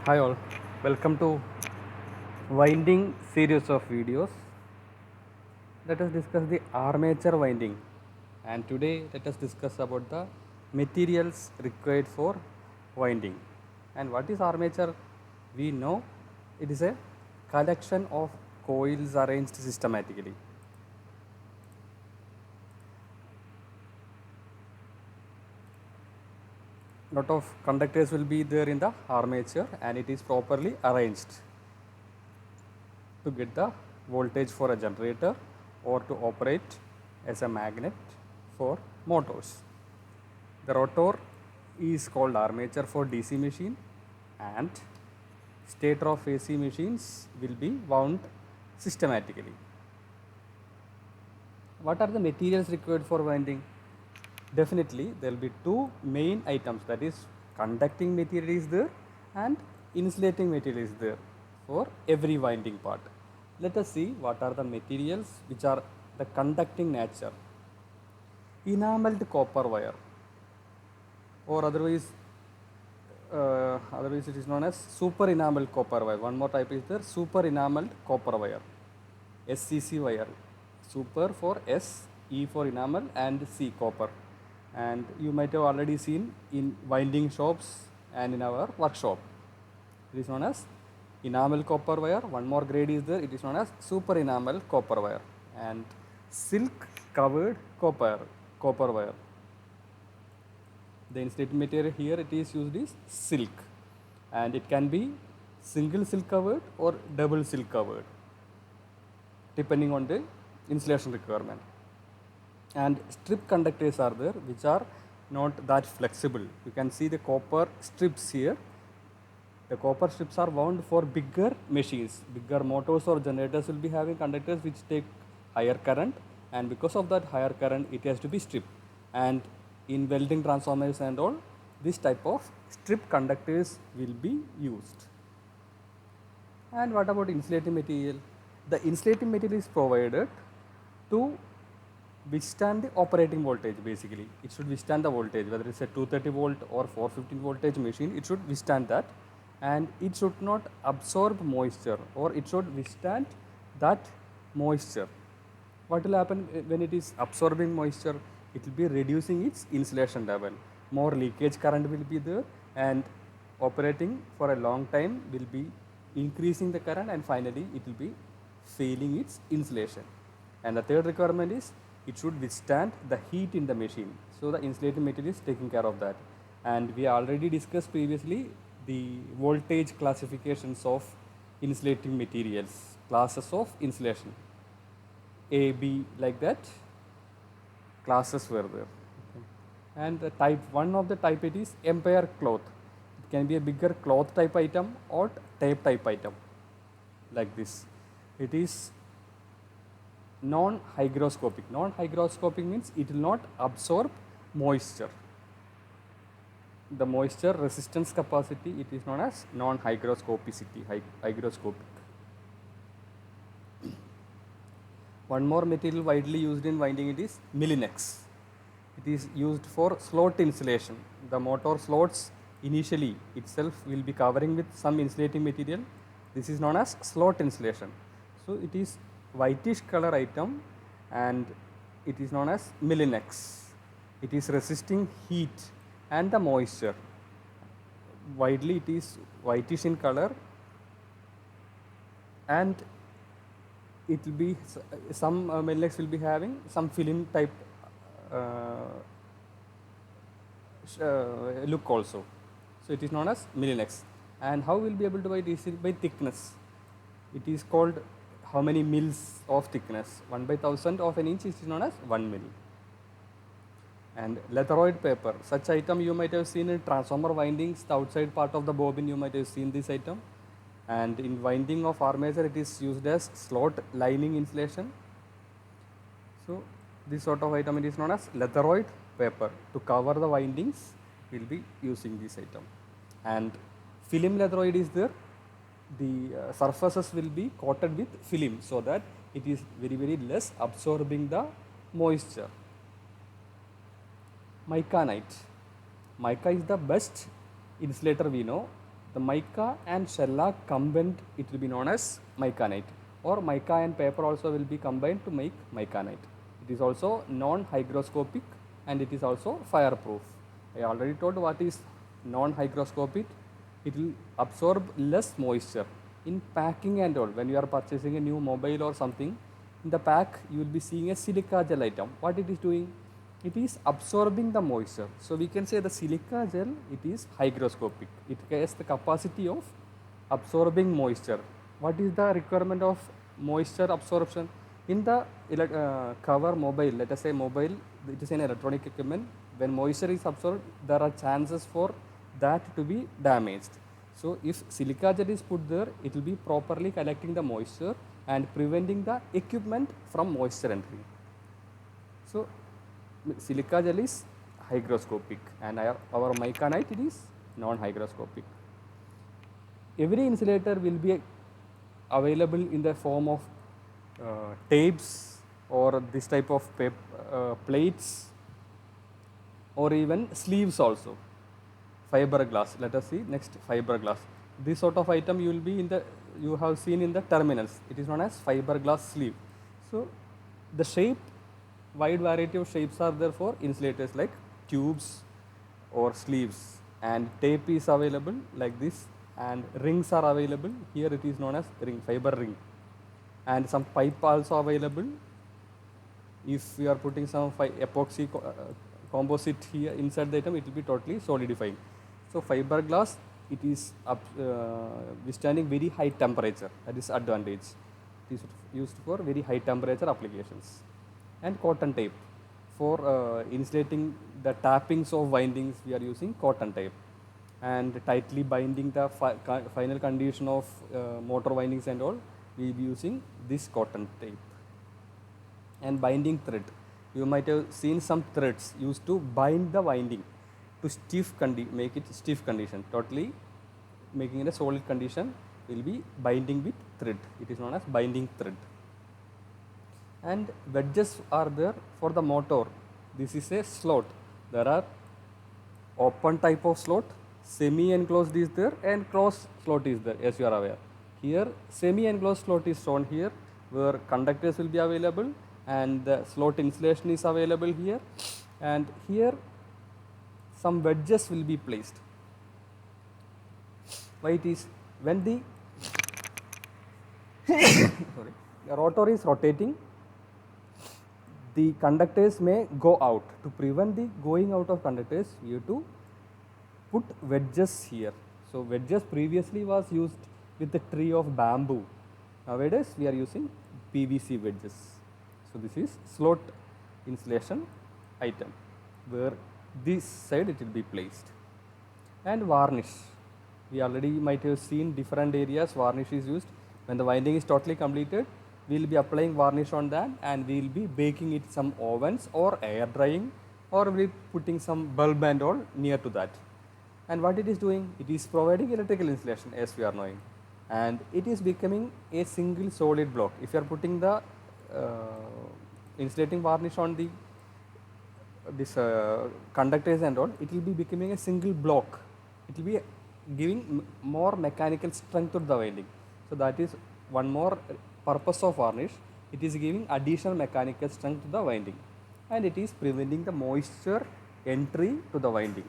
Hi all, welcome to winding series of videos. Let us discuss the armature winding, and today let us discuss about the materials required for winding. And what is armature? We know it is a collection of coils arranged systematically. Lot of conductors will be there in the armature and it is properly arranged to get the voltage for a generator or to operate as a magnet for motors. The rotor is called armature for DC machine and stator of AC machines will be wound systematically. What are the materials required for winding? Definitely there will be two main items, that is conducting material is there and insulating material is there for every winding part. Let us see what are the materials which are the conducting nature. Enameled copper wire, or otherwise it is known as super enameled copper wire. One more type is there, super enameled copper wire, SCC wire. Super for S, E for enamel, and C copper. And you might have already seen in winding shops and in our workshop. It is known as enamel copper wire. One more grade is there, it is known as super enamel copper wire, and silk covered copper wire. The insulating material here it is used is silk, and it can be single silk covered or double silk covered depending on the insulation requirement. And strip conductors are there which are not that flexible. You can see the copper strips here. The copper strips are wound for bigger machines. Bigger motors or generators will be having conductors which take higher current, and because of that higher current it has to be stripped. And in welding transformers and all, this type of strip conductors will be used. And what about insulating material? The insulating material is provided to withstand the operating voltage. Basically it should withstand the voltage, whether it's a 230 volt or 415 voltage machine, it should withstand that, and it should not absorb moisture, or it should withstand that moisture. What will happen when it is absorbing moisture? It will be reducing its insulation level, more leakage current will be there, and operating for a long time will be increasing the current, and finally it will be failing its insulation. And the third requirement is it should withstand the heat in the machine. So the insulating material is taking care of that. And we already discussed previously the voltage classifications of insulating materials, classes of insulation, A, B, like that classes were there. Okay. And the type, one of the type it is empire cloth. It can be a bigger cloth type item or tape type item, like this. It is non-hygroscopic. Non-hygroscopic means it will not absorb moisture. The moisture resistance capacity, it is known as non-hygroscopicity, hygroscopic. One more material widely used in winding it is Millinex. It is used for slot insulation. The motor slots initially itself will be covering with some insulating material. This is known as slot insulation. So it is whitish color item and it is known as Millinex. It is resisting heat and the moisture. Widely it is whitish in color, and it will be some Millinex will be having some film type look also. So it is known as Millinex. And how we will be able to buy this? By thickness. It is called how many mils of thickness. 1/1000 of an inch is known as 1 mil. And leatheroid paper, such item you might have seen in transformer windings, the outside part of the bobbin you might have seen this item. And in winding of armature it is used as slot lining insulation. So this sort of item it is known as leatheroid paper. To cover the windings we will be using this item. And film leatheroid is there. The surfaces will be coated with film so that it is very less absorbing the moisture. Micanite. Mica is the best insulator we know. The mica and shellac combined, it will be known as micanite, or mica and paper also will be combined to make micanite. It is also non-hygroscopic and it is also fireproof. I already told what is non-hygroscopic. It will absorb less moisture in packing and all. When you are purchasing a new mobile or something, in the pack you will be seeing a silica gel item. What it is doing? It is absorbing the moisture. So we can say the silica gel, it is hygroscopic. It has the capacity of absorbing moisture. What is the requirement of moisture absorption? In the cover mobile, let us say mobile, it is an electronic equipment. When moisture is absorbed, there are chances for that to be damaged. So if silica gel is put there, it will be properly collecting the moisture and preventing the equipment from moisture entering. So silica gel is hygroscopic and our micanite, it is non-hygroscopic. Every insulator will be available in the form of tapes or this type of plates, or even sleeves also. Fiberglass, let us see next, fiberglass. This sort of item you will be in the, you have seen in the terminals. It is known as fiberglass sleeve. So the shape, wide variety of shapes are there for insulators like tubes or sleeves, and tape is available like this, and rings are available. Here it is known as ring, fiber ring, and some pipe also available. If we are putting some epoxy composite here inside the item, it will be totally solidifying. So fiberglass, it is withstanding very high temperature. That is advantage. It is used for very high temperature applications. And cotton tape, for insulating the tappings of windings, we are using cotton tape, and tightly binding the final condition of motor windings and all, we will be using this cotton tape. And binding thread, you might have seen some threads used to bind the winding to make it stiff condition. Totally making it a solid condition will be binding with thread. It is known as binding thread. And wedges are there for the motor. This is a slot. There are open type of slot, semi-enclosed is there, and closed slot is there, as you are aware. Here semi-enclosed slot is shown here, where conductors will be available and the slot insulation is available here, and here some wedges will be placed. Why it is? When the sorry, the rotor is rotating, the conductors may go out. To prevent the going out of conductors, you have to put wedges here. So wedges previously was used with the tree of bamboo. Nowadays we are using PVC wedges. So this is slot insulation item, where this side it will be placed. And varnish, we already might have seen different areas varnish is used. When the winding is totally completed, we will be applying varnish on that, and we will be baking it some ovens or air drying, or we will be putting some bulb and all near to that. And what it is doing? It is providing electrical insulation, as we are knowing, and it is becoming a single solid block. If you are putting the insulating varnish on the conductors and all, it will be becoming a single block. It will be giving more mechanical strength to the winding. So that is one more purpose of varnish. It is giving additional mechanical strength to the winding, and it is preventing the moisture entry to the winding.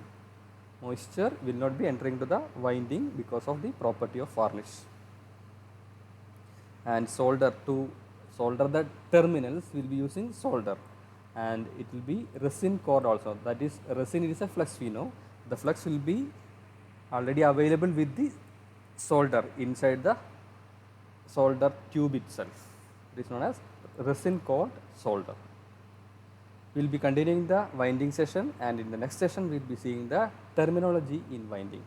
Moisture will not be entering to the winding because of the property of varnish. And solder, to solder the terminals, will be using solder, and it will be resin cord also. That is, resin is a flux, we know. The flux will be already available with the solder inside the solder tube itself. It is known as resin cord solder. We will be continuing the winding session, and in the next session we will be seeing the terminology in winding.